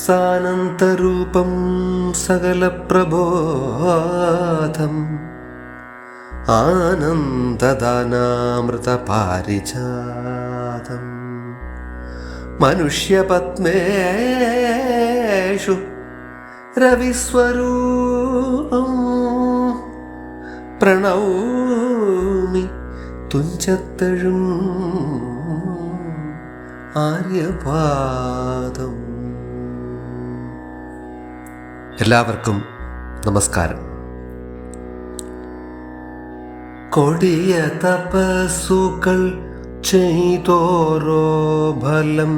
സാനന്തരൂപം സകലപ്രബോധം ആനന്ദദാനാമൃതപാരിജാതം മനുഷ്യപത്മേഷു രവിസ്വരൂപം പ്രണൗമി തുഞ്ചത്തെഴും ആര്യപാദം. എല്ലാവർക്കും നമസ്കാരം. കൊടിയ തപസ്സുകൾ ചെയ്തോരോ ഫലം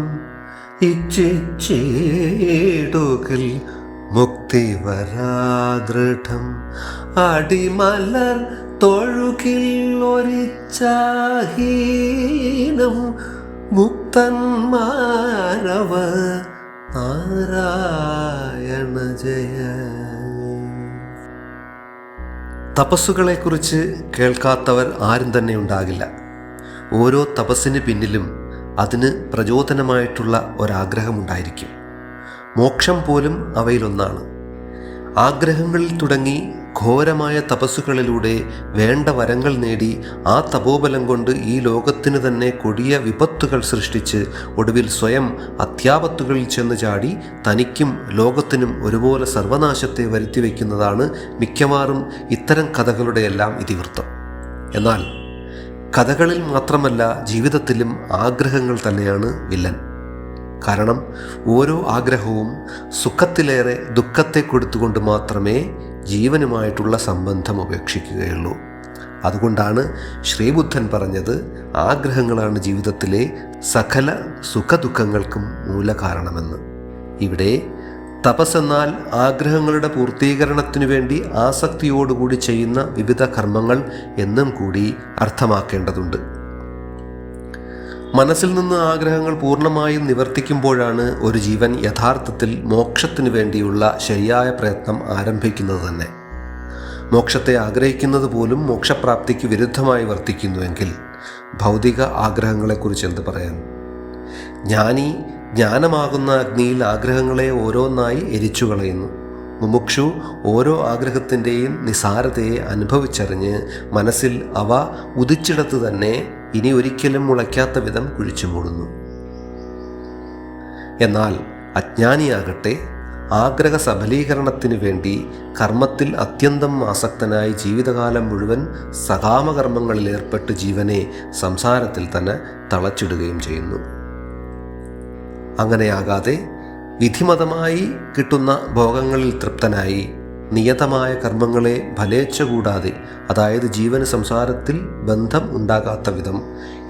ഇച്ഛിച്ചിടുകിൽ മുക്തി വരാദൃഢം. അടിമലർ തൊഴുകിൽ ഒരിച്ചാഹീനം മുക്തന്മാരവ നാരായണ ജയ. തപസ്സുകളെക്കുറിച്ച് കേൾക്കാത്തവർ ആരും തന്നെ ഉണ്ടാകില്ല. ഓരോ തപസ്സിന് പിന്നിലും അതിന് പ്രചോദനമായിട്ടുള്ള ഒരാഗ്രഹമുണ്ടായിരിക്കും. മോക്ഷം പോലും അവയിലൊന്നാണ്. ആഗ്രഹങ്ങളിൽ തുടങ്ങി ഘോരമായ തപസ്സുകളിലൂടെ വേണ്ട വരങ്ങൾ നേടി ആ തപോബലം കൊണ്ട് ഈ ലോകത്തിന് തന്നെ കൊടിയ വിപത്തുകൾ സൃഷ്ടിച്ച് ഒടുവിൽ സ്വയം അത്യാപത്തുകളിൽ ചെന്ന് ചാടി തനിക്കും ലോകത്തിനും ഒരുപോലെ സർവനാശത്തെ വരുത്തിവെക്കുന്നതാണ് മിക്കവാറും ഇത്തരം കഥകളുടെയെല്ലാം ഇതിവൃത്തം. എന്നാൽ കഥകളിൽ മാത്രമല്ല, ജീവിതത്തിലും ആഗ്രഹങ്ങൾ തന്നെയാണ് വില്ലൻ. കാരണം ഓരോ ആഗ്രഹവും സുഖത്തിലേറെ ദുഃഖത്തെ കൊടുത്തുകൊണ്ട് മാത്രമേ ജീവനുമായിട്ടുള്ള സംബന്ധം ഉപേക്ഷിക്കുകയുള്ളൂ. അതുകൊണ്ടാണ് ശ്രീബുദ്ധൻ പറഞ്ഞത്, ആഗ്രഹങ്ങളാണ് ജീവിതത്തിലെ സകല സുഖദുഃഖങ്ങൾക്കും മൂലകാരണമെന്ന്. ഇവിടെ തപസ്സെന്നാൽ ആഗ്രഹങ്ങളുടെ പൂർത്തീകരണത്തിനു വേണ്ടി ആസക്തിയോടുകൂടി ചെയ്യുന്ന വിവിധ കർമ്മങ്ങൾ എന്നും കൂടി അർത്ഥമാക്കേണ്ടതുണ്ട്. മനസ്സിൽ നിന്ന് ആഗ്രഹങ്ങൾ പൂർണ്ണമായും നിവർത്തിക്കുമ്പോഴാണ് ഒരു ജീവൻ യഥാർത്ഥത്തിൽ മോക്ഷത്തിനു വേണ്ടിയുള്ള ശരിയായ പ്രയത്നം ആരംഭിക്കുന്നത് തന്നെ. മോക്ഷത്തെ ആഗ്രഹിക്കുന്നത് പോലും മോക്ഷപ്രാപ്തിക്ക് വിരുദ്ധമായി വർത്തിക്കുന്നുവെങ്കിൽ ഭൗതിക ആഗ്രഹങ്ങളെക്കുറിച്ച് എന്ത് പറയാൻ? ജ്ഞാനി ജ്ഞാനമാകുന്ന അഗ്നിയിൽ ആഗ്രഹങ്ങളെ ഓരോന്നായി എരിച്ചു കളയുന്നു. മുമുക്ഷു ഓരോ ആഗ്രഹത്തിൻ്റെയും നിസാരതയെ അനുഭവിച്ചറിഞ്ഞ് മനസ്സിൽ അവ ഉദിച്ചിടത്ത് തന്നെ ഇനി ഒരിക്കലും മുളയ്ക്കാത്ത വിധം കുഴിച്ചു മൂടുന്നു. എന്നാൽ അജ്ഞാനിയാകട്ടെ ആഗ്രഹ സഫലീകരണത്തിനു വേണ്ടി കർമ്മത്തിൽ അത്യന്തം ആസക്തനായി ജീവിതകാലം മുഴുവൻ സകാമകർമ്മങ്ങളിൽ ഏർപ്പെട്ട് ജീവനെ സംസാരത്തിൽ തന്നെ തളച്ചിടുകയും ചെയ്യുന്നു. അങ്ങനെയാകാതെ വിധിമതമായി കിട്ടുന്ന ഭോഗങ്ങളിൽ തൃപ്തനായി നിയതമായ കർമ്മങ്ങളെ ഫലേച്ഛ കൂടാതെ, അതായത് ജീവന് സംസാരത്തിൽ ബന്ധം ഉണ്ടാകാത്ത വിധം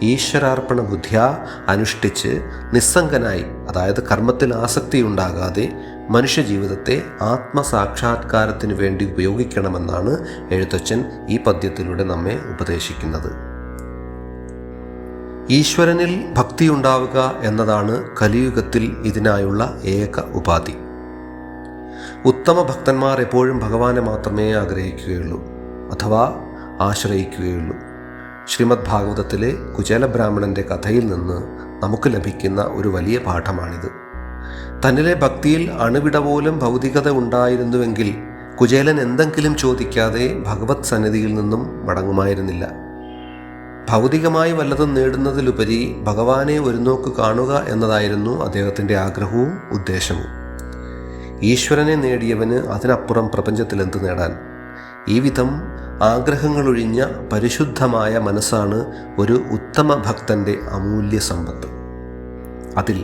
ഈശ്വരാർപ്പണ ബുദ്ധ്യാ അനുഷ്ഠിച്ച് നിസ്സംഗനായി, അതായത് കർമ്മത്തിൽ ആസക്തി ഉണ്ടാകാതെ മനുഷ്യജീവിതത്തെ ആത്മസാക്ഷാത്കാരത്തിന് വേണ്ടി ഉപയോഗിക്കണമെന്നാണ് എഴുത്തച്ഛൻ ഈ പദ്യത്തിലൂടെ നമ്മെ ഉപദേശിക്കുന്നത്. ഈശ്വരനിൽ ഭക്തിയുണ്ടാവുക എന്നതാണ് കലിയുഗത്തിൽ ഇതിനായുള്ള ഏക ഉപാധി. ഉത്തമ ഭക്തന്മാർ എപ്പോഴും ഭഗവാനെ മാത്രമേ ആഗ്രഹിക്കുകയുള്ളൂ അഥവാ ആശ്രയിക്കുകയുള്ളൂ. ശ്രീമദ് ഭാഗവതത്തിലെ കുചേല ബ്രാഹ്മണന്റെ കഥയിൽ നിന്ന് നമുക്ക് ലഭിക്കുന്ന ഒരു വലിയ പാഠമാണിത്. തന്നിലെ ഭക്തിയിൽ അണുവിട പോലും ഭൗതികത ഉണ്ടായിരുന്നുവെങ്കിൽ കുചേലൻ എന്തെങ്കിലും ചോദിക്കാതെ ഭഗവത് സന്നിധിയിൽ നിന്നും മടങ്ങുമായിരുന്നില്ല. ഭൗതികമായി വല്ലതും നേടുന്നതിലുപരി ഭഗവാനെ ഒരു നോക്ക് കാണുക എന്നതായിരുന്നു അദ്ദേഹത്തിൻ്റെ ആഗ്രഹവും ഉദ്ദേശവും. ഈശ്വരനെ നേടിയവന് അതിനപ്പുറം പ്രപഞ്ചത്തിൽ എന്ത് നേടാൻ? ഈ വിധം ആഗ്രഹങ്ങളൊഴിഞ്ഞ പരിശുദ്ധമായ മനസ്സാണ് ഒരു ഉത്തമ ഭക്തൻ്റെ അമൂല്യ സമ്പത്ത്. അതിൽ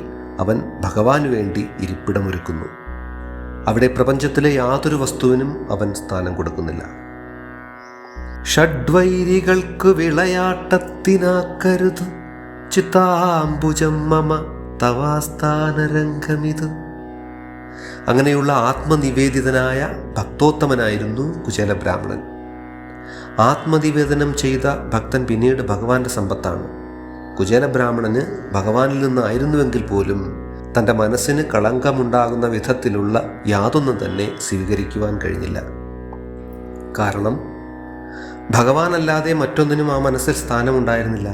അവൻ ഭഗവാന് വേണ്ടി ഇരിപ്പിടമൊരുക്കുന്നു. അവിടെ പ്രപഞ്ചത്തിലെ യാതൊരു വസ്തുവിനും അവൻ സ്ഥാനം കൊടുക്കുന്നില്ല. ഷഡ്വൈരികൾക്ക് വിളയാട്ടത്തിനാക്കരുത് ചിത്താംബുജം മമ തവാസ്ഥാനരംഗമിത്. അങ്ങനെയുള്ള ആത്മനിവേദിതനായ ഭക്തോത്തമനായിരുന്നു കുചേല ബ്രാഹ്മണൻ. ആത്മനിവേദനം ചെയ്ത ഭക്തൻ പിന്നീട് ഭഗവാന്റെ സമ്പത്താണ്. കുചേല ബ്രാഹ്മണന് ഭഗവാനിൽ നിന്നായിരുന്നുവെങ്കിൽ പോലും തൻ്റെ മനസ്സിന് കളങ്കമുണ്ടാകുന്ന വിധത്തിലുള്ള യാതൊന്നും തന്നെ സ്വീകരിക്കുവാൻ കഴിഞ്ഞില്ല. കാരണം ഭഗവാനല്ലാതെ മറ്റൊന്നിനും ആ മനസ്സിൽ സ്ഥാനമുണ്ടായിരുന്നില്ല.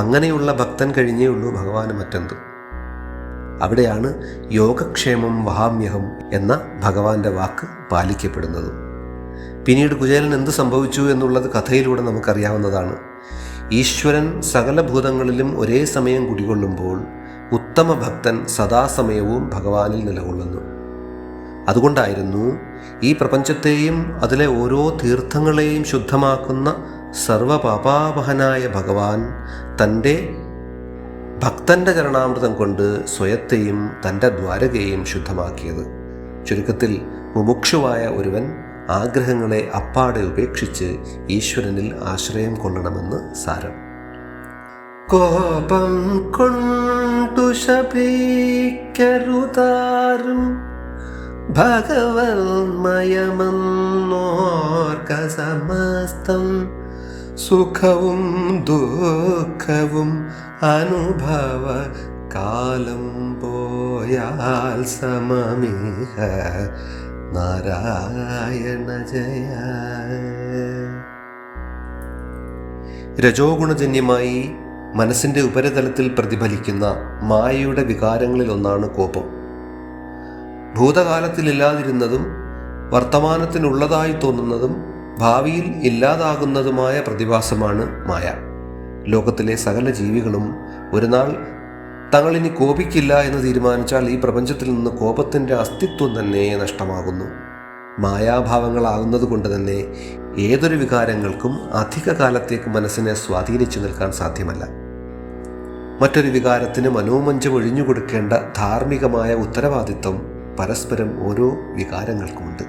അങ്ങനെയുള്ള ഭക്തൻ കഴിഞ്ഞേ ഉള്ളൂ ഭഗവാന് മറ്റെന്ത്. അവിടെയാണ് യോഗക്ഷേമം വഹാമ്യഹം എന്ന ഭഗവാന്റെ വാക്ക് പാലിക്കപ്പെടുന്നത്. പിന്നീട് കുചേലൻ എന്ത് സംഭവിച്ചു എന്നുള്ളത് കഥയിലൂടെ നമുക്കറിയാവുന്നതാണ്. ഈശ്വരൻ സകല ഭൂതങ്ങളിലും ഒരേ സമയം കുടികൊള്ളുമ്പോൾ ഉത്തമ ഭക്തൻ സദാസമയവും ഭഗവാനിൽ നിലകൊള്ളുന്നു. അതുകൊണ്ടായിരുന്നു ഈ പ്രപഞ്ചത്തെയും അതിലെ ഓരോ തീർത്ഥങ്ങളെയും ശുദ്ധമാക്കുന്ന സർവപാപാവഹനായ ഭഗവാൻ തൻ്റെ ഭക്തൻ്റെ ചരണാമൃതം കൊണ്ട് സ്വയത്തെയും തൻ്റെ ദ്വാരകയെയും ശുദ്ധമാക്കിയത്. ചുരുക്കത്തിൽ മുമുക്ഷുവായ ഒരുവൻ ആഗ്രഹങ്ങളെ അപ്പാടെ ഉപേക്ഷിച്ച് ഈശ്വരനിൽ ആശ്രയം കൊള്ളണമെന്ന് സാരം. കോപം കൊണ്ടു ശപിക്കരുതാരും ഭഗവന്മയമെന്നോർക്ക സമസ്തം സുഖവും ദുഃഖവും അനുഭവ കാലം പോയാൽ സമമിഹ നാരായണ ജയ. രജോഗുണജന്യമായി മനസ്സിൻ്റെ ഉപരിതലത്തിൽ പ്രതിഫലിക്കുന്ന മായയുടെ വികാരങ്ങളിലൊന്നാണ് കോപം. ഭൂതകാലത്തിലില്ലാതിരുന്നതും വർത്തമാനത്തിനുള്ളതായി തോന്നുന്നതും ഭാവിയിൽ ഇല്ലാതാകുന്നതുമായ പ്രതിഭാസമാണ് മായ. ലോകത്തിലെ സകല ജീവികളും ഒരു നാൾ തങ്ങളിനി കോപിക്കില്ല എന്ന് തീരുമാനിച്ചാൽ ഈ പ്രപഞ്ചത്തിൽ നിന്ന് കോപത്തിൻ്റെ അസ്തിത്വം തന്നെ നഷ്ടമാകുന്നു. മായാഭാവങ്ങളാകുന്നത് കൊണ്ട് തന്നെ ഏതൊരു വികാരങ്ങൾക്കും അധിക കാലത്തേക്ക് മനസ്സിനെ സ്വാധീനിച്ചു നിൽക്കാൻ സാധ്യമല്ല. മറ്റൊരു വികാരത്തിന് മനോമഞ്ചം ഒഴിഞ്ഞുകൊടുക്കേണ്ട ധാർമ്മികമായ ഉത്തരവാദിത്വം പരസ്പരം ഓരോ വികാരങ്ങൾക്കുമുണ്ട്.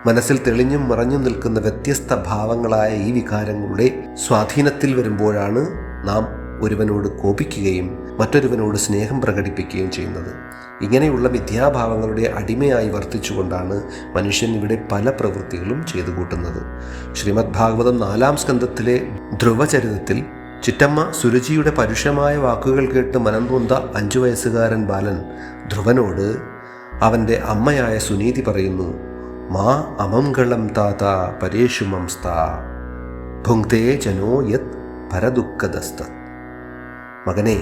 മനസ്സിൽ തെളിഞ്ഞും മറഞ്ഞും നിൽക്കുന്ന വ്യത്യസ്ത ഭാവങ്ങളായ ഈ വികാരങ്ങളുടെ സ്വാധീനത്തിൽ വരുമ്പോഴാണ് നാം ഒരുവനോട് കോപിക്കുകയും മറ്റൊരുവനോട് സ്നേഹം പ്രകടിപ്പിക്കുകയും ചെയ്യുന്നത്. ഇങ്ങനെയുള്ള മിഥ്യാഭാവങ്ങളുടെ അടിമയായി വർത്തിച്ചുകൊണ്ടാണ് മനുഷ്യൻ ഇവിടെ പല പ്രവൃത്തികളും ചെയ്തു കൂട്ടുന്നത്. ശ്രീമദ് ഭാഗവതം 4-ാം സ്കന്ധത്തിലെ ധ്രുവചരിതത്തിൽ ചിറ്റമ്മ സുരുചിയുടെ പരുഷമായ വാക്കുകൾ കേട്ട് മനംനൊന്ത 5 വയസ്സുകാരൻ ബാലൻ ധ്രുവനോട് അവൻ്റെ അമ്മയായ സുനീതി പറയുന്നു: മാ അമംഗളം താത പരേഷു മംസ്താ ഭുങ്ക്തേ ജനോ യത് പരദുഃഖദസ്ത. മകനെ,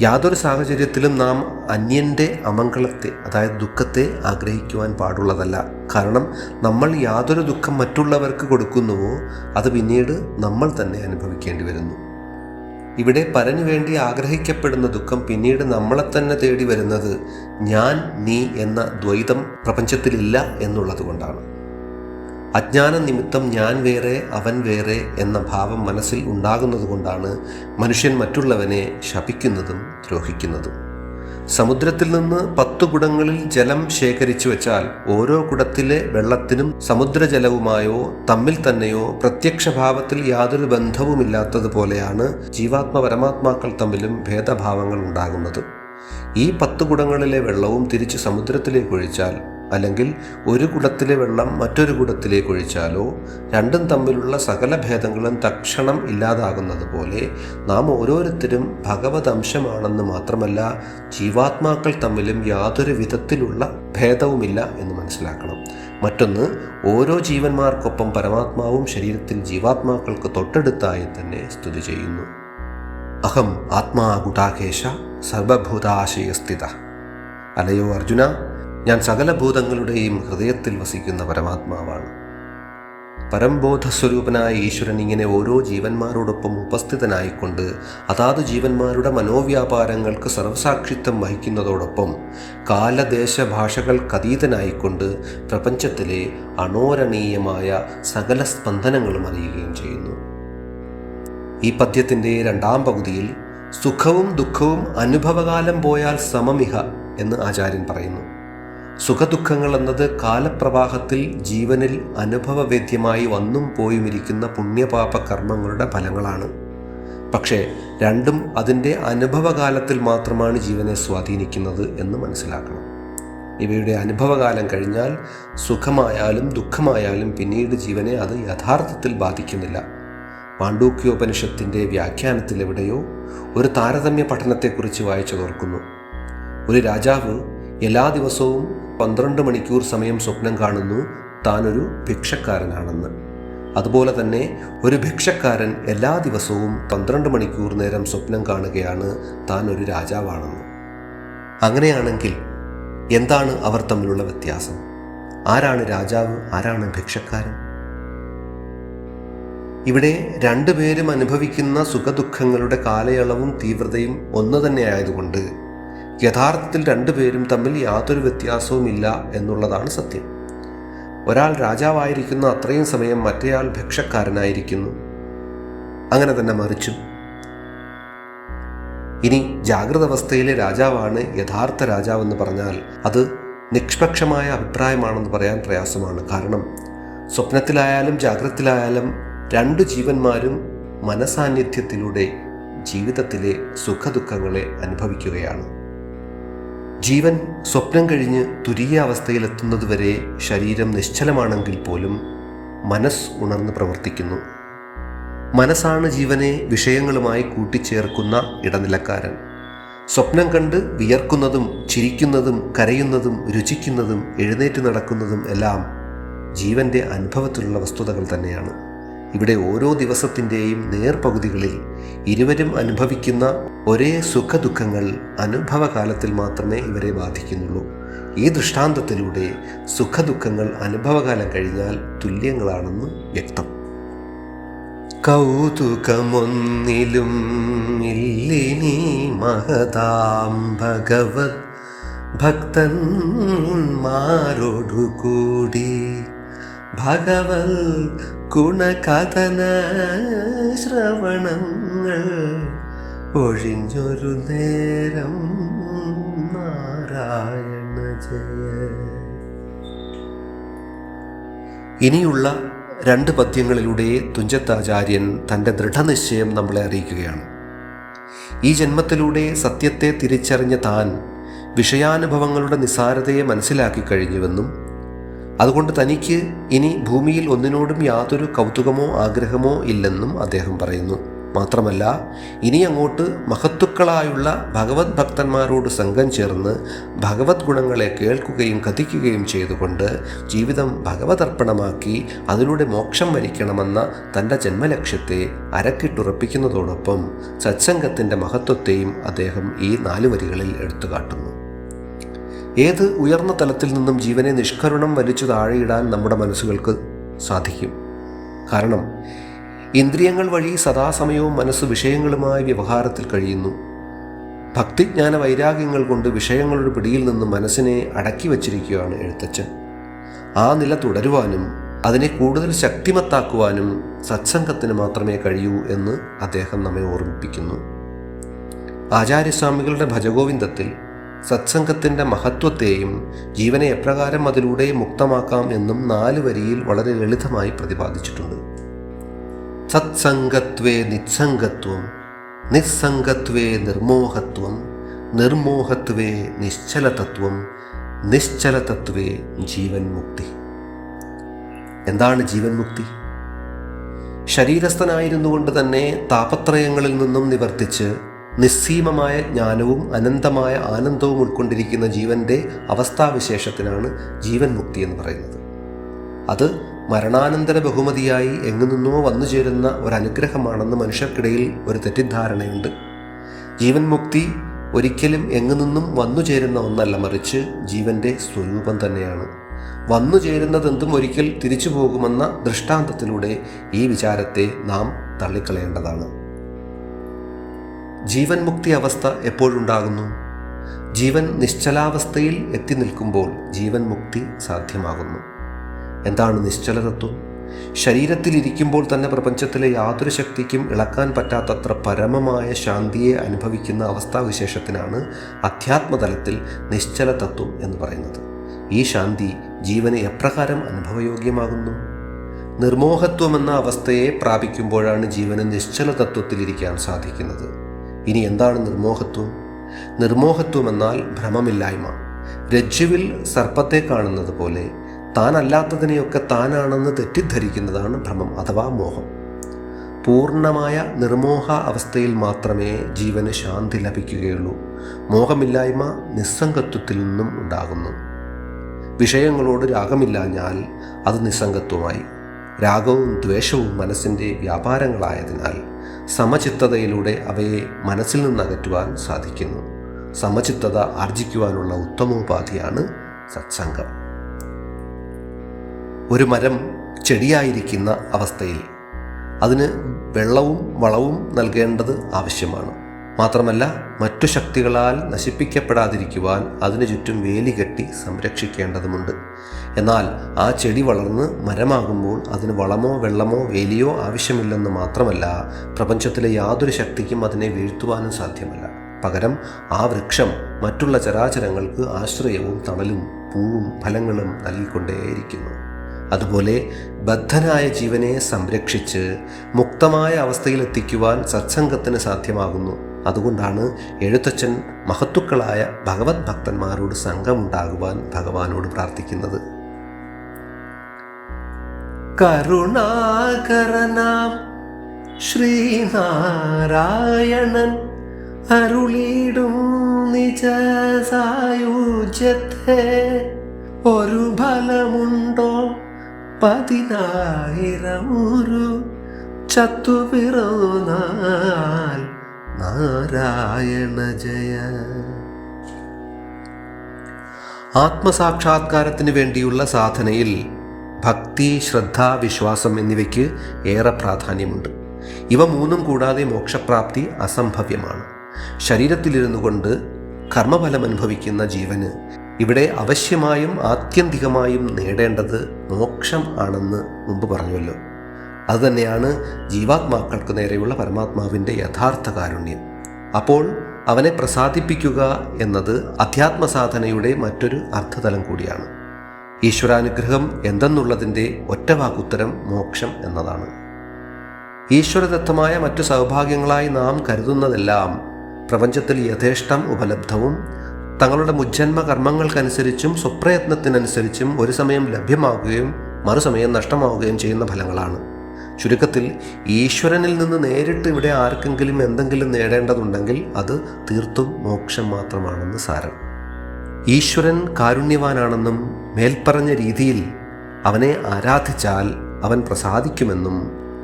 യാതൊരു സാഹചര്യത്തിലും നാം അന്യൻ്റെ അമംഗളത്തെ, അതായത് ദുഃഖത്തെ ആഗ്രഹിക്കുവാൻ പാടുള്ളതല്ല. കാരണം നമ്മൾ യാതൊരു ദുഃഖം മറ്റുള്ളവർക്ക് കൊടുക്കുന്നുവോ അത് പിന്നീട് നമ്മൾ തന്നെ അനുഭവിക്കേണ്ടി വരുന്നു. ഇവിടെ പരനു വേണ്ടി ആഗ്രഹിക്കപ്പെടുന്ന ദുഃഖം പിന്നീട് നമ്മളെ തന്നെ തേടി വരുന്നത് ഞാൻ നീ എന്ന ദ്വൈതം പ്രപഞ്ചത്തിലില്ല എന്നുള്ളത് കൊണ്ടാണ്. അജ്ഞാന നിമിത്തം ഞാൻ വേറെ അവൻ വേറെ എന്ന ഭാവം മനസ്സിൽ ഉണ്ടാകുന്നത് കൊണ്ടാണ് മനുഷ്യൻ മറ്റുള്ളവനെ ശപിക്കുന്നതും ദ്രോഹിക്കുന്നതും. സമുദ്രത്തിൽ നിന്ന് 10 കുടങ്ങളിൽ ജലം ശേഖരിച്ചു വെച്ചാൽ ഓരോ കുടത്തിലെ വെള്ളത്തിനും സമുദ്രജലവുമായോ തമ്മിൽ തന്നെയോ പ്രത്യക്ഷഭാവത്തിൽ യാതൊരു ബന്ധവുമില്ലാത്തതുപോലെയാണ് ജീവാത്മ പരമാത്മാക്കൾ തമ്മിലും ഭേദഭാവങ്ങൾ ഉണ്ടാകുന്നത്. ഈ 10 കുടങ്ങളിലെ വെള്ളവും തിരിച്ച് സമുദ്രത്തിലേക്ക് ഒഴിച്ചാൽ, അല്ലെങ്കിൽ ഒരു കുടത്തിലെ വെള്ളം മറ്റൊരു കുടത്തിലേക്ക് ഒഴിച്ചാലോ രണ്ടും തമ്മിലുള്ള സകല ഭേദങ്ങളും തക്ഷണം ഇല്ലാതാകുന്നത് പോലെ നാം ഓരോരുത്തരും ഭഗവത് അംശമാണെന്ന് മാത്രമല്ല ജീവാത്മാക്കൾ തമ്മിലും യാതൊരു വിധത്തിലുള്ള ഭേദവുമില്ല എന്ന് മനസ്സിലാക്കണം. മറ്റൊന്ന്, ഓരോ ജീവന്മാർക്കൊപ്പം പരമാത്മാവും ശരീരത്തിൽ ജീവാത്മാക്കൾക്ക് തൊട്ടടുത്തായി തന്നെ സ്തുതി ചെയ്യുന്നു. അഹം ആത്മാ ഗുഡാകേശ സർവഭൂതാശയസ്ഥിത. അല്ലയോ അർജുന, ഞാൻ സകല ഭൂതങ്ങളുടെയും ഹൃദയത്തിൽ വസിക്കുന്ന പരമാത്മാവാണ്. പരംബോധസ്വരൂപനായ ഈശ്വരൻ ഇങ്ങനെ ഓരോ ജീവന്മാരോടൊപ്പം ഉപസ്ഥിതനായിക്കൊണ്ട് അതാത് ജീവന്മാരുടെ മനോവ്യാപാരങ്ങൾക്ക് സർവസാക്ഷിത്വം വഹിക്കുന്നതോടൊപ്പം കാലദേശ ഭാഷകൾക്കതീതനായിക്കൊണ്ട് പ്രപഞ്ചത്തിലെ അണോരണീയമായ സകല സ്പന്ദനങ്ങളും അറിയുകയും ചെയ്യുന്നു. ഈ പദ്യത്തിൻ്റെ 2-ാം പകുതിയിൽ സുഖവും ദുഃഖവും അനുഭവകാലം പോയാൽ സമമിഹ എന്ന് ആചാര്യൻ പറയുന്നു. സുഖദുഃഖങ്ങൾ എന്നത് കാലപ്രവാഹത്തിൽ ജീവനിൽ അനുഭവവേദ്യമായി വന്നും പോയുമിരിക്കുന്ന പുണ്യപാപ കർമ്മങ്ങളുടെ ഫലങ്ങളാണ്. പക്ഷേ രണ്ടും അതിൻ്റെ അനുഭവകാലത്തിൽ മാത്രമാണ് ജീവനെ സ്വാധീനിക്കുന്നത് എന്ന് മനസ്സിലാക്കണം. ഇവയുടെ അനുഭവകാലം കഴിഞ്ഞാൽ സുഖമായാലും ദുഃഖമായാലും പിന്നീട് ജീവനെ അത് യഥാർത്ഥത്തിൽ ബാധിക്കുന്നില്ല. മാണ്ഡൂക്യോപനിഷത്തിൻ്റെ വ്യാഖ്യാനത്തിൽ എവിടെയോ ഒരു താരതമ്യ പഠനത്തെക്കുറിച്ച് വായിച്ചതോർക്കുന്നു. ഒരു രാജാവ് എല്ലാ ദിവസവും 12 മണിക്കൂർ സമയം സ്വപ്നം കാണുന്നു താനൊരു ഭിക്ഷക്കാരനാണെന്ന്. അതുപോലെ തന്നെ ഒരു ഭിക്ഷക്കാരൻ എല്ലാ ദിവസവും 12 മണിക്കൂർ നേരം സ്വപ്നം കാണുകയാണ് താൻ ഒരു രാജാവാണെന്ന്. അങ്ങനെയാണെങ്കിൽ എന്താണ് അവർ തമ്മിലുള്ള വ്യത്യാസം? ആരാണ് രാജാവ്, ആരാണ് ഭിക്ഷക്കാരൻ? ഇവിടെ രണ്ടുപേരും അനുഭവിക്കുന്ന സുഖദുഃഖങ്ങളുടെ കാലയളവും തീവ്രതയും ഒന്ന് തന്നെ ആയതുകൊണ്ട് യഥാർത്ഥത്തിൽ രണ്ടുപേരും തമ്മിൽ യാതൊരു വ്യത്യാസവുമില്ല എന്നുള്ളതാണ് സത്യം. ഒരാൾ രാജാവായിരിക്കുന്ന അത്രയും സമയം മറ്റേയാൾ ഭിക്ഷക്കാരനായിരിക്കുന്നു. അങ്ങനെ തന്നെ മറിച്ചും. ഇനി ജാഗ്രത അവസ്ഥയിലെ രാജാവാണ് യഥാർത്ഥ രാജാവെന്ന് പറഞ്ഞാൽ അത് നിഷ്പക്ഷമായ അഭിപ്രായമാണെന്ന് പറയാൻ പ്രയാസമാണ്. കാരണം സ്വപ്നത്തിലായാലും ജാഗ്രതത്തിലായാലും രണ്ടു ജീവന്മാരും മനസാന്നിധ്യത്തിലൂടെ ജീവിതത്തിലെ സുഖദുഃഖങ്ങളെ അനുഭവിക്കുകയാണ്. ജീവൻ സ്വപ്നം കഴിഞ്ഞ് തുരീയ അവസ്ഥയിലെത്തുന്നതുവരെ ശരീരം നിശ്ചലമാണെങ്കിൽ പോലും മനസ്സ് ഉണർന്ന് പ്രവർത്തിക്കുന്നു. മനസ്സാണ് ജീവനെ വിഷയങ്ങളുമായി കൂട്ടിച്ചേർക്കുന്ന ഇടനിലക്കാരൻ. സ്വപ്നം കണ്ട് വിയർക്കുന്നതും ചിരിക്കുന്നതും കരയുന്നതും രുചിക്കുന്നതും എഴുന്നേറ്റ് നടക്കുന്നതും എല്ലാം ജീവൻ്റെ അനുഭവത്തിലുള്ള വസ്തുതകൾ തന്നെയാണ്. ഇവിടെ ഓരോ ദിവസത്തിൻ്റെയും നേർപകുതികളിൽ ഇരുവരും അനുഭവിക്കുന്ന ഒരേ സുഖദുഃഖങ്ങൾ അനുഭവകാലത്തിൽ മാത്രമേ ഇവരെ ബാധിക്കുന്നുള്ളൂ. ഈ ദൃഷ്ടാന്തത്തിലൂടെ സുഖദുഃഖങ്ങൾ അനുഭവകാലം കഴിഞ്ഞാൽ തുല്യങ്ങളാണെന്ന് വ്യക്തം. കൗതുകമൊന്നിലും ഇല്ലിനി മഹതാം ഭഗവത് ഭക്തന്മാരോടുകൂടി ഭഗവത് ഗുണകഥന ശ്രവണങ്ങൾ ഒഴിഞ്ഞൊരു നേരം നാരായണ ജയ. ഇനിയുള്ള രണ്ട് പദ്യങ്ങളിലൂടെ തുഞ്ചത്താചാര്യൻ തൻ്റെ ദൃഢനിശ്ചയം നമ്മളെ അറിയിക്കുകയാണ്. ഈ ജന്മത്തിലൂടെ സത്യത്തെ തിരിച്ചറിഞ്ഞ താൻ വിഷയാനുഭവങ്ങളുടെ നിസ്സാരതയെ മനസ്സിലാക്കി കഴിഞ്ഞുവെന്നും അതുകൊണ്ട് തനിക്ക് ഇനി ഭൂമിയിൽ ഒന്നിനോടും യാതൊരു കൗതുകമോ ആഗ്രഹമോ ഇല്ലെന്നും അദ്ദേഹം പറയുന്നു. മാത്രമല്ല, ഇനി അങ്ങോട്ട് മഹത്തുക്കളായുള്ള ഭഗവത് ഭക്തന്മാരോട് സംഘം ചേർന്ന് ഭഗവത് ഗുണങ്ങളെ കേൾക്കുകയും കഥിക്കുകയും ചെയ്തുകൊണ്ട് ജീവിതം ഭഗവതർപ്പണമാക്കി അതിലൂടെ മോക്ഷം വരിക്കണമെന്ന തൻ്റെ ജന്മലക്ഷ്യത്തെ അരക്കിട്ടുറപ്പിക്കുന്നതോടൊപ്പം സത്സംഗത്തിൻ്റെ മഹത്വത്തെയും അദ്ദേഹം ഈ 4 വരികളിൽ എടുത്തുകാട്ടുന്നു. ഏത് ഉയർന്ന തലത്തിൽ നിന്നും ജീവനെ നിഷ്കരുണം വലിച്ചു താഴെയിടാൻ നമ്മുടെ മനസ്സുകൾക്ക് സാധിക്കും. കാരണം ഇന്ദ്രിയങ്ങൾ വഴി സദാസമയവും മനസ്സ് വിഷയങ്ങളുമായി വ്യവഹാരത്തിൽ കഴിയുന്നു. ഭക്തിജ്ഞാന വൈരാഗ്യങ്ങൾ കൊണ്ട് വിഷയങ്ങളുടെ പിടിയിൽ നിന്നും മനസ്സിനെ അടക്കി വച്ചിരിക്കുകയാണ് എഴുത്തച്ഛൻ. ആ നില തുടരുവാനും അതിനെ കൂടുതൽ ശക്തിമത്താക്കുവാനും സത്സംഗത്തിന് മാത്രമേ കഴിയൂ എന്ന് അദ്ദേഹം നമ്മെ ഓർമ്മിപ്പിക്കുന്നു. ആചാര്യസ്വാമികളുടെ ഭജഗോവിന്ദത്തിൽ സത്സംഗത്തിൻ്റെ മഹത്വത്തെയും ജീവനെ എപ്രകാരം അതിലൂടെ മുക്തമാക്കാം എന്നും 4 വരിയിൽ വളരെ ലളിതമായി പ്രതിപാദിച്ചിട്ടുണ്ട്. സത്സംഗത്വേ നിസ്സംഗത്വം, നിസ്സംഗത്വേ നിർമോഹത്വം, നിർമോഹത്വേ നിശ്ചലതത്വം, നിശ്ചലതത്വേ ജീവൻ മുക്തി. എന്താണ് ജീവൻ മുക്തി? ശരീരസ്ഥനായിരുന്നു കൊണ്ട് തന്നെ താപത്രയങ്ങളിൽ നിന്നും നിവർത്തിച്ച് നിസ്സീമമായ ജ്ഞാനവും അനന്തമായ ആനന്ദവും ഉൾക്കൊണ്ടിരിക്കുന്ന ജീവൻ്റെ അവസ്ഥാവിശേഷത്തിനാണ് ജീവൻ മുക്തി എന്ന് പറയുന്നത്. അത് മരണാനന്തര ബഹുമതിയായി എങ്ങു നിന്നോ വന്നു ചേരുന്ന ഒരനുഗ്രഹമാണെന്ന് മനുഷ്യർക്കിടയിൽ ഒരു തെറ്റിദ്ധാരണയുണ്ട്. ജീവൻ മുക്തി ഒരിക്കലും എങ്ങു നിന്നും വന്നു ചേരുന്ന ഒന്നല്ല, മറിച്ച് ജീവൻ്റെ സ്വരൂപം തന്നെയാണ്. വന്നു ചേരുന്നതെന്തും ഒരിക്കൽ തിരിച്ചു പോകുമെന്ന ദൃഷ്ടാന്തത്തിലൂടെ ഈ വിചാരത്തെ നാം തള്ളിക്കളയേണ്ടതാണ്. ജീവൻ മുക്തി അവസ്ഥ എപ്പോഴുണ്ടാകുന്നു? ജീവൻ നിശ്ചലാവസ്ഥയിൽ എത്തി നിൽക്കുമ്പോൾ ജീവൻ മുക്തി സാധ്യമാകുന്നു. എന്താണ് നിശ്ചലതത്വം? ശരീരത്തിലിരിക്കുമ്പോൾ തന്നെ പ്രപഞ്ചത്തിലെ യാതൊരു ശക്തിക്കും ഇളക്കാൻ പറ്റാത്തത്ര പരമമായ ശാന്തിയെ അനുഭവിക്കുന്ന അവസ്ഥാവിശേഷത്തിനാണ് അധ്യാത്മതലത്തിൽ നിശ്ചലതത്വം എന്ന് പറയുന്നത്. ഈ ശാന്തി ജീവന് എപ്രകാരം അനുഭവയോഗ്യമാകുന്നു? നിർമോഹത്വമെന്ന അവസ്ഥയെ പ്രാപിക്കുമ്പോഴാണ് ജീവന് നിശ്ചലതത്വത്തിലിരിക്കാൻ സാധിക്കുന്നത്. ഇനി എന്താണ് നിർമോഹത്വം? നിർമോഹത്വം എന്നാൽ ഭ്രമമില്ലായ്മ. രജ്ജുവിൽ സർപ്പത്തെ കാണുന്നത് പോലെ താനല്ലാത്തതിനെയൊക്കെ താനാണെന്ന് തെറ്റിദ്ധരിക്കുന്നതാണ് ഭ്രമം അഥവാ മോഹം. പൂർണ്ണമായ നിർമോഹ അവസ്ഥയിൽ മാത്രമേ ജീവന് ശാന്തി ലഭിക്കുകയുള്ളൂ. മോഹമില്ലായ്മ നിസ്സംഗത്വത്തിൽ നിന്നും ഉണ്ടാകുന്നു. വിഷയങ്ങളോട് രാഗമില്ലാഞ്ഞാൽ അത് നിസ്സംഗത്വമായി. രാഗവും ദ്വേഷവും മനസ്സിൻ്റെ വ്യാപാരങ്ങളായതിനാൽ സമചിത്തതയിലൂടെ അവയെ മനസ്സിൽ നിന്നകറ്റുവാൻ സാധിക്കുന്നു. സമചിത്തത ആർജിക്കുവാനുള്ള ഉത്തമോപാധിയാണ് സത്സംഗം. ഒരു മരം ചെടിയായിരിക്കുന്ന അവസ്ഥയിൽ അതിന് വെള്ളവും വളവും നൽകേണ്ടത് ആവശ്യമാണ്. മാത്രമല്ല മറ്റു ശക്തികളാൽ നശിപ്പിക്കപ്പെടാതിരിക്കുവാൻ അതിനു ചുറ്റും വേലി കെട്ടി സംരക്ഷിക്കേണ്ടതുമുണ്ട്. എന്നാൽ ആ ചെടി വളർന്ന് മരമാകുമ്പോൾ അതിന് വളമോ വെള്ളമോ വേലിയോ ആവശ്യമില്ലെന്ന് മാത്രമല്ല, പ്രപഞ്ചത്തിലെ യാതൊരു ശക്തിക്കും അതിനെ വീഴ്ത്തുവാനും സാധ്യമല്ല. പകരം ആ വൃക്ഷം മറ്റുള്ള ചരാചരങ്ങൾക്ക് ആശ്രയവും തണലും പൂവും ഫലങ്ങളും നൽകിക്കൊണ്ടേയിരിക്കുന്നു. അതുപോലെ ബദ്ധനായ ജീവനെ സംരക്ഷിച്ച് മുക്തമായ അവസ്ഥയിലെത്തിക്കുവാൻ സത്സംഗത്തിന് സാധ്യമാകുന്നു. അതുകൊണ്ടാണ് എഴുത്തച്ഛൻ മഹത്തുക്കളായ ഭഗവത് ഭക്തന്മാരോട് സംഘമുണ്ടാകുവാൻ ഭഗവാനോട് പ്രാർത്ഥിക്കുന്നത്. കരുണാകരനാം ശ്രീനാരായണൻ അരുളിടും നിജ സായുജ്യത്തെ ഒരു ഫലമുണ്ടോ 10,000 ചത്തുപിറന്നാൽ നാരായണ ജയ. ആത്മസാക്ഷാത്കാരത്തിന് വേണ്ടിയുള്ള സാധനയിൽ ഭക്തി, ശ്രദ്ധ, വിശ്വാസം എന്നിവയ്ക്ക് ഏറെ പ്രാധാന്യമുണ്ട്. ഇവ മൂന്നും കൂടാതെ മോക്ഷപ്രാപ്തി അസംഭവ്യമാണ്. ശരീരത്തിലിരുന്നു കൊണ്ട് കർമ്മഫലം അനുഭവിക്കുന്ന ജീവന് ഇവിടെ അവശ്യമായും ആത്യന്തികമായും നേടേണ്ടത് മോക്ഷം ആണെന്ന് മുമ്പ് പറഞ്ഞുവല്ലോ. അതുതന്നെയാണ് ജീവാത്മാക്കൾക്ക് നേരെയുള്ള പരമാത്മാവിൻ്റെ യഥാർത്ഥ കാരുണ്യം. അപ്പോൾ അവനെ പ്രസാദിപ്പിക്കുക എന്നത് അധ്യാത്മസാധനയുടെ മറ്റൊരു അർത്ഥതലം കൂടിയാണ്. ഈശ്വരാനുഗ്രഹം എന്തെന്നുള്ളതിൻ്റെ ഒറ്റവാക്കുത്തരം മോക്ഷം എന്നതാണ്. ഈശ്വരദത്തമായ മറ്റു സൗഭാഗ്യങ്ങളായി നാം കരുതുന്നതെല്ലാം പ്രപഞ്ചത്തിൽ യഥേഷ്ടം ഉപലബ്ധവും തങ്ങളുടെ മുജ്ജന്മ കർമ്മങ്ങൾക്കനുസരിച്ചും സ്വപ്രയത്നത്തിനനുസരിച്ചും ഒരു സമയം ലഭ്യമാവുകയും മറുസമയം നഷ്ടമാവുകയും ചെയ്യുന്ന ഫലങ്ങളാണ്. ചുരുക്കത്തിൽ ഈശ്വരനിൽ നിന്ന് നേരിട്ട് ഇവിടെ ആർക്കെങ്കിലും എന്തെങ്കിലും നേടേണ്ടതുണ്ടെങ്കിൽ അത് തീർത്തും മോക്ഷം മാത്രമാണെന്ന് സാരം. ഈശ്വരൻ കാരുണ്യവാനാണെന്നും മേൽപ്പറഞ്ഞ രീതിയിൽ അവനെ ആരാധിച്ചാൽ അവൻ പ്രസാദിക്കുമെന്നും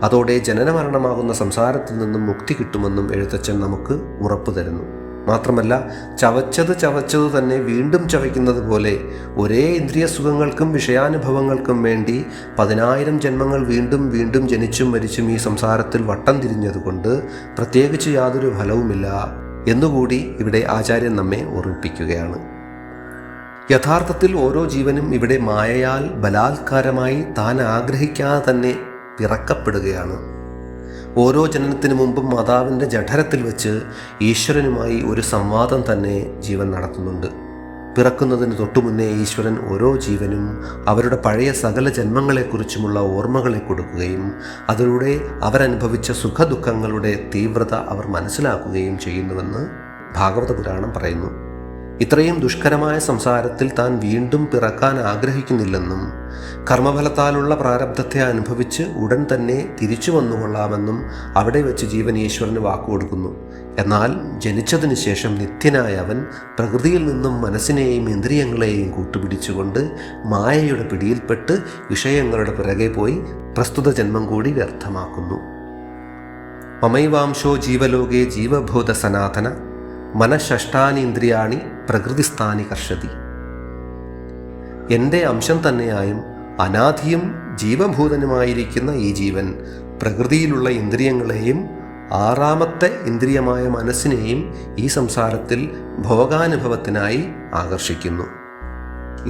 അതോടെ ജനനമരണമാകുന്ന സംസാരത്തിൽ നിന്നും മുക്തി കിട്ടുമെന്നും എഴുത്തച്ഛൻ നമുക്ക് ഉറപ്പു തരുന്നു. മാത്രമല്ല, ചവച്ചത് തന്നെ വീണ്ടും ചവയ്ക്കുന്നത് പോലെ ഒരേ ഇന്ദ്രിയ സുഖങ്ങൾക്കും വിഷയാനുഭവങ്ങൾക്കും വേണ്ടി 10,000 ജന്മങ്ങൾ വീണ്ടും വീണ്ടും ജനിച്ചും മരിച്ചും ഈ സംസാരത്തിൽ വട്ടം തിരിഞ്ഞതുകൊണ്ട് പ്രത്യേകിച്ച് യാതൊരു ഫലവുമില്ല എന്നുകൂടി ഇവിടെ ആചാര്യൻ നമ്മെ ഓർമ്മിപ്പിക്കുകയാണ്. യഥാർത്ഥത്തിൽ ഓരോ ജീവനും ഇവിടെ മായയാൽ ബലാത്കാരമായി താൻ ആഗ്രഹിക്കാതെ തന്നെ പിറക്കപ്പെടുകയാണ്. ഓരോ ജനനത്തിനു മുമ്പും മാതാവിൻ്റെ ജഠരത്തിൽ വെച്ച് ഈശ്വരനുമായി ഒരു സംവാദം തന്നെ ജീവൻ നടത്തുന്നുണ്ട്. പിറക്കുന്നതിന് തൊട്ടുമുന്നേ ഈശ്വരൻ ഓരോ ജീവനും അവരുടെ പഴയ സകല ജന്മങ്ങളെക്കുറിച്ചുമുള്ള ഓർമ്മകളെ കൊടുക്കുകയും അതിലൂടെ അവരനുഭവിച്ച സുഖദുഃഖങ്ങളുടെ തീവ്രത അവർ മനസ്സിലാക്കുകയും ചെയ്യുന്നുവെന്ന് ഭാഗവത പുരാണം പറയുന്നു. ഇത്രയും ദുഷ്കരമായ സംസാരത്തിൽ താൻ വീണ്ടും പിറക്കാൻ ആഗ്രഹിക്കുന്നില്ലെന്നും കർമ്മഫലത്താലുള്ള പ്രാരബ്ധത്തെ അനുഭവിച്ച് ഉടൻ തന്നെ തിരിച്ചു വന്നുകൊള്ളാമെന്നും അവിടെ വെച്ച് ജീവൻ ഈശ്വരന് വാക്കുകൊടുക്കുന്നു. എന്നാൽ ജനിച്ചതിന് ശേഷം നിത്യനായ അവൻ പ്രകൃതിയിൽ നിന്നും മനസ്സിനെയും ഇന്ദ്രിയങ്ങളെയും കൂട്ടുപിടിച്ചുകൊണ്ട് മായയുടെ പിടിയിൽപ്പെട്ട് വിഷയങ്ങളുടെ പിറകെ പോയി പ്രസ്തുത ജന്മം കൂടി വ്യർത്ഥമാക്കുന്നു. മമൈവാംശോ ജീവലോകേ ജീവഭൂത സനാതന മനഃഷ്ടാനീന്ദ്രിയാണി പ്രകൃതിസ്ഥാനി കർഷതി. എൻ്റെ അംശം തന്നെയായും അനാദിയും ജീവഭൂതനുമായിരിക്കുന്ന ഈ ജീവൻ പ്രകൃതിയിലുള്ള ഇന്ദ്രിയങ്ങളെയും 6ാമത്തെ ഇന്ദ്രിയമായ മനസ്സിനെയും ഈ സംസാരത്തിൽ ഭോഗാനുഭവത്തിനായി ആകർഷിക്കുന്നു.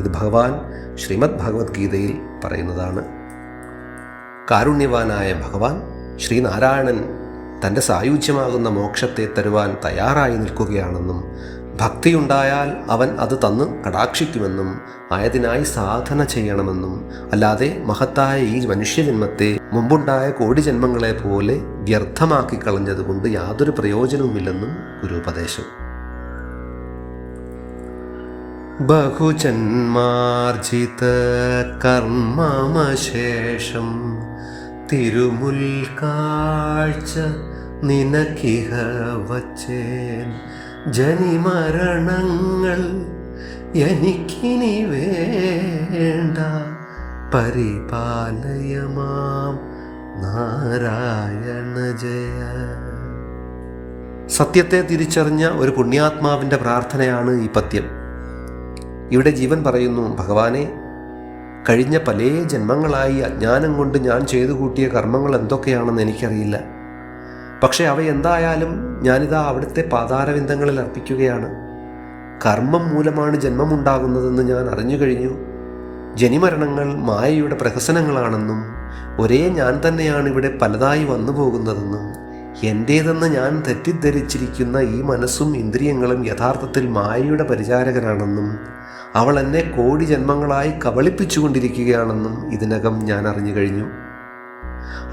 ഇത് ഭഗവാൻ ശ്രീമദ് ഭഗവത്ഗീതയിൽ പറയുന്നതാണ്. കാരുണ്യവാനായ ഭഗവാൻ ശ്രീനാരായണൻ തൻ്റെ സായുജ്യമാകുന്ന മോക്ഷത്തെ തരുവാൻ തയ്യാറായി നിൽക്കുകയാണെന്നും ഭക്തിയുണ്ടായാൽ അവൻ അത് തന്ന് കടാക്ഷിക്കുമെന്നും ആയതിനായി സാധന ചെയ്യണമെന്നും അല്ലാതെ മഹത്തായ ഈ മനുഷ്യജന്മത്തെ മുമ്പുണ്ടായ കോടി ജന്മങ്ങളെ പോലെ വ്യർത്ഥമാക്കി കളഞ്ഞതുകൊണ്ട് യാതൊരു പ്രയോജനവുമില്ലെന്നും ഗുരുപദേശം. ബഹുജന്മാർജിത കർമ്മമശേഷം തിരുമുൽക്കാഴ്ച നിനക്കിഹ വച്ചേൻ, ജനിമരണങ്ങൾ എനിക്കിനി വേണ്ട, പരിപാലയമാം നാരായണ ജയ. സത്യത്തെ തിരിച്ചറിഞ്ഞ ഒരു പുണ്യാത്മാവിൻ്റെ പ്രാർത്ഥനയാണ് ഈ പദ്യം. ഇവിടെ ജീവൻ പറയുന്നു, ഭഗവാനെ, കഴിഞ്ഞ പല ജന്മങ്ങളായി അജ്ഞാനം കൊണ്ട് ഞാൻ ചെയ്തു കൂട്ടിയ കർമ്മങ്ങൾ എന്തൊക്കെയാണെന്ന് എനിക്കറിയില്ല. പക്ഷെ അവയെന്തായാലും ഞാനിതാ അവിടുത്തെ പാതാരവിന്ദങ്ങളിൽ അർപ്പിക്കുകയാണ്. കർമ്മം മൂലമാണ് ജന്മമുണ്ടാകുന്നതെന്ന് ഞാൻ അറിഞ്ഞു കഴിഞ്ഞു. ജനിമരണങ്ങൾ മായയുടെ പ്രഹസനങ്ങളാണെന്നും ഒരേ ഞാൻ തന്നെയാണ് ഇവിടെ പലതായി വന്നു പോകുന്നതെന്നും എൻ്റേതെന്ന് ഞാൻ തെറ്റിദ്ധരിച്ചിരിക്കുന്ന ഈ മനസ്സും ഇന്ദ്രിയങ്ങളും യഥാർത്ഥത്തിൽ മായയുടെ പരിചാരകരാണെന്നും അവൾ എന്നെ കോടി ജന്മങ്ങളായി കബളിപ്പിച്ചുകൊണ്ടിരിക്കുകയാണെന്നും ഇതിനകം ഞാൻ അറിഞ്ഞു കഴിഞ്ഞു.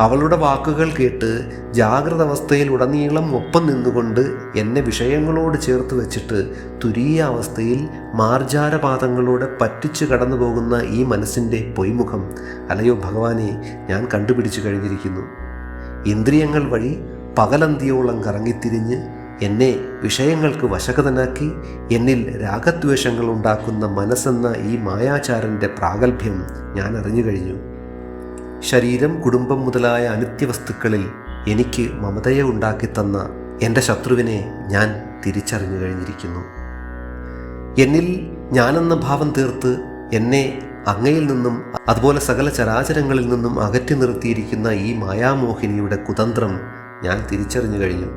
അവളുടെ വാക്കുകൾ കേട്ട് ജാഗ്രത അവസ്ഥയിൽ ഉടനീളം ഒപ്പം നിന്നുകൊണ്ട് എന്നെ വിഷയങ്ങളോട് ചേർത്ത് വെച്ചിട്ട് തുരീയ അവസ്ഥയിൽ മാർജാരപാദങ്ങളോടെ പറ്റിച്ചു കടന്നു പോകുന്ന ഈ മനസ്സിൻ്റെ പൊയ്മുഖം, അലയോ ഭഗവാനെ, ഞാൻ കണ്ടുപിടിച്ചു കഴിഞ്ഞിരിക്കുന്നു. ഇന്ദ്രിയങ്ങൾ വഴി പകലന്തിയോളം കറങ്ങിത്തിരിഞ്ഞ് എന്നെ വിഷയങ്ങൾക്ക് വശകതനാക്കി എന്നിൽ രാഗദ്വേഷങ്ങൾ ഉണ്ടാക്കുന്ന മനസ്സെന്ന ഈ മായാചാരൻ്റെ പ്രാഗൽഭ്യം ഞാൻ അറിഞ്ഞു കഴിഞ്ഞു. ശരീരം, കുടുംബം മുതലായ അനിത്യവസ്തുക്കളിൽ എനിക്ക് മമതയെ ഉണ്ടാക്കിത്തന്ന എൻ്റെ ശത്രുവിനെ ഞാൻ തിരിച്ചറിഞ്ഞു കഴിഞ്ഞിരിക്കുന്നു. എന്നിൽ ഞാനെന്ന ഭാവം തീർത്ത് എന്നെ അങ്ങയിൽ നിന്നും അതുപോലെ സകല ചരാചരങ്ങളിൽ നിന്നും അകറ്റി നിർത്തിയിരിക്കുന്ന ഈ മായാമോഹിനിയുടെ കുതന്ത്രം ഞാൻ തിരിച്ചറിഞ്ഞു കഴിഞ്ഞു.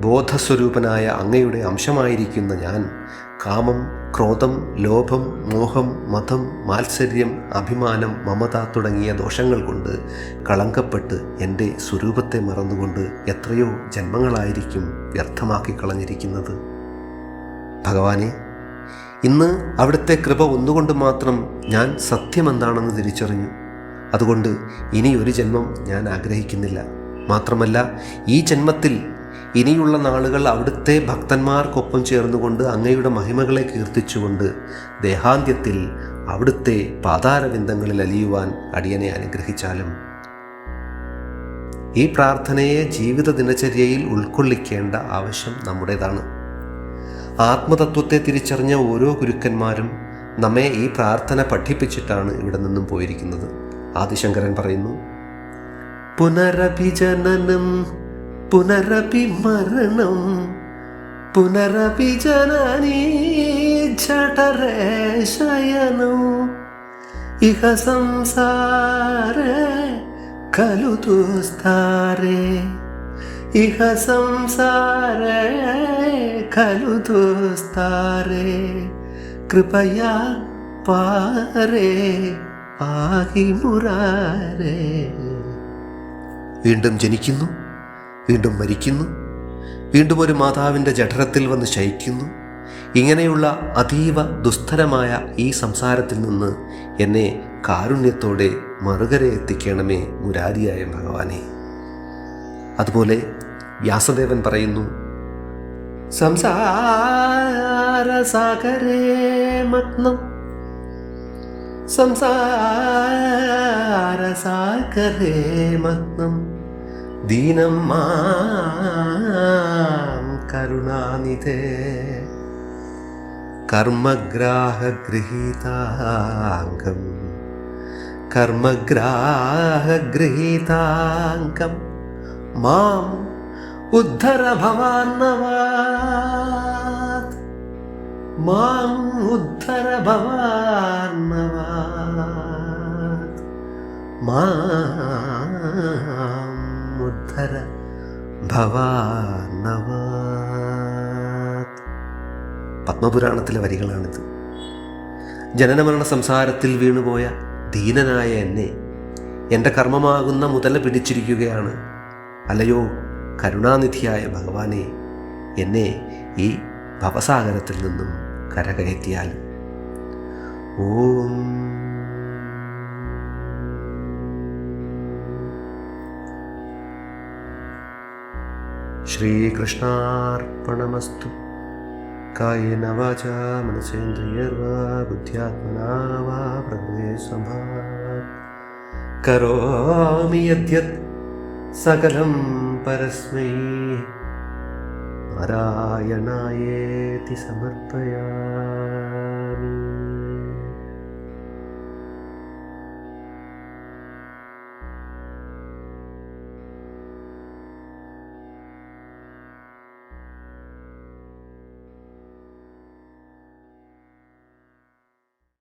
ബോധസ്വരൂപനായ അങ്ങയുടെ അംശമായിരിക്കുന്ന ഞാൻ കാമം, ക്രോധം, ലോഭം, മോഹം, മതം, മാത്സര്യം, അഭിമാനം, മമത തുടങ്ങിയ ദോഷങ്ങൾ കൊണ്ട് കളങ്കപ്പെട്ട് എൻ്റെ സ്വരൂപത്തെ മറന്നുകൊണ്ട് എത്രയോ ജന്മങ്ങളായിരിക്കും വ്യർത്ഥമാക്കി കളഞ്ഞിരിക്കുന്നത്. ഭഗവാനെ, ഇന്ന് അവിടുത്തെ കൃപ ഒന്നുകൊണ്ട് മാത്രം ഞാൻ സത്യമെന്താണെന്ന് തിരിച്ചറിഞ്ഞു. അതുകൊണ്ട് ഇനി ഒരു ജന്മം ഞാൻ ആഗ്രഹിക്കുന്നില്ല. മാത്രമല്ല, ഈ ജന്മത്തിൽ ഇനിയുള്ള നാളുകൾ അവിടുത്തെ ഭക്തന്മാർക്കൊപ്പം ചേർന്നുകൊണ്ട് അങ്ങയുടെ മഹിമകളെ കീർത്തിച്ചുകൊണ്ട് ദേഹാന്ത്യത്തിൽ അവിടുത്തെ പാതാരവിന്ദങ്ങളിൽ അലിയുവാൻ അടിയനെ അനുഗ്രഹിച്ചാലും. ഈ പ്രാർത്ഥനയെ ജീവിത ദിനചര്യയിൽ ഉൾക്കൊള്ളിക്കേണ്ട ആവശ്യം നമ്മുടേതാണ്. ആത്മതത്വത്തെ തിരിച്ചറിഞ്ഞ ഓരോ ഗുരുക്കന്മാരും നമ്മെ ഈ പ്രാർത്ഥന പഠിപ്പിച്ചിട്ടാണ് ഇവിടെ നിന്നും പോയിരിക്കുന്നത്. ആദിശങ്കരൻ പറയുന്നു, പുനരപി ജനനം പുനരപി മരണം പുനരപി ജനനീ ജഠരേ ശയനം ഇഹ സംസാരേ ഖലു ദുസ്താരേ ഇഹ സംസാരേ ഖലു ദുസ്താരേ കൃപയാ പാരേ പാഹി മുരാരേ. വീണ്ടും ജനിക്കുന്നു, വീണ്ടും മരിക്കുന്നു, വീണ്ടും ഒരു മാതാവിൻ്റെ ജഠരത്തിൽ വന്ന് ശയിക്കുന്നു. ഇങ്ങനെയുള്ള അതീവ ദുസ്തരമായ ഈ സംസാരത്തിൽ നിന്ന് എന്നെ കാരുണ്യത്തോടെ മറുകര എത്തിക്കണമേ മുരാരിയായ ഭഗവാനെ. അതുപോലെ വ്യാസദേവൻ പറയുന്നു, സംസാരസാഗരേ മഗ്നം സംസാരസാഗരേ മഗ്നം ദീനം മാം കരുണാനിധേ കർമ്മഗ്രാഹഗൃഹീതാംഗം കർമ്മഗ്രാഹഗൃഹീതാംഗം മാം ഉദ്ധര ഭവാന്നവാത് മാം ഉദ്ധര ഭവാന്നവാത് മാം ഉദ്ധര ഭവാന്നവാത്. പത്മപുരാണത്തിലെ വരികളാണിത്. ജനനമരണ സംസാരത്തിൽ വീണുപോയ ദീനനായ എന്നെ എൻ്റെ കർമ്മമാകുന്ന മുതല പിടിച്ചിരിക്കുകയാണ്. അല്ലയോ കരുണാനിധിയായ ഭഗവാനെ, എന്നെ ഈ ഭവസാഗരത്തിൽ നിന്നും കരകയറ്റിയാൽ. ഓം ശ്രീകൃഷ്ണാർപ്പണമസ്തു. കായേന വാചാ മനസേന്ദ്രിയർവാ ബുദ്ധ്യാത്മനാ വാ പ്രകൃതേ സ്വഭാവാത് കരോമി യദ്യത് സകലം പരസ്മൈ നാരായണായേതി സമർപ്പയാമി.